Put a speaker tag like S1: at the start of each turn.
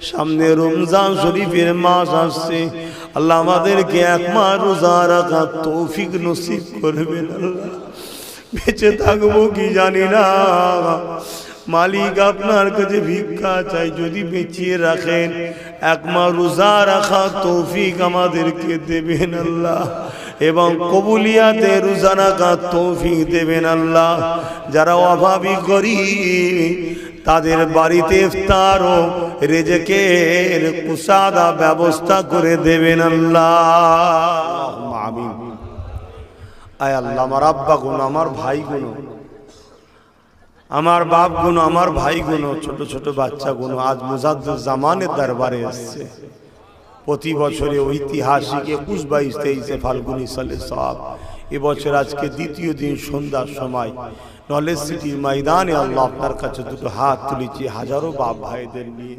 S1: সামনে রমজান শরীফের মাস আসছে, আল্লাহ আমাদেরকে এক মাস রোজা রাখার তৌফিক নসিব করবেন। আল্লাহ বেঁচে থাকবো কি জানি না, মালিক আপনার কাছে ভিক্ষা চাই, যদি বেঁচিয়ে রাখেন এক মাস রোজা রাখার তৌফিক আমাদেরকে দেবেন আল্লাহ, এবং কবুলিয়াতে রোজা রাখার তৌফিক দেবেন আল্লাহ। যারা অভাবী গরীব তাদের বাড়িতে ইফতার ও রিজকের কুসাদা ব্যবস্থা করে দেবেন আল্লাহ। আমিন। আয় আল্লাহ, আমার আব্বা গুণ, আমার ভাই গুণ, আমার বাপ গুণ, আমার ভাই গুণ, ছোট ছোট বাচ্চা গুণ আজ মুজাদ্দুজ্জামানের দরবারে এসেছে। প্রতি বছরে ঐতিহাসিক 21, 22, 23 ফাল্গুনী সালে সব এবছর আজকে দ্বিতীয় দিন সন্ধ্যার সময় নলেজ সিটির ময়দানে আল্লাহ আপনার কাছে দুটো হাত তুলেছি হাজারো বাপ ভাইদের নিয়ে।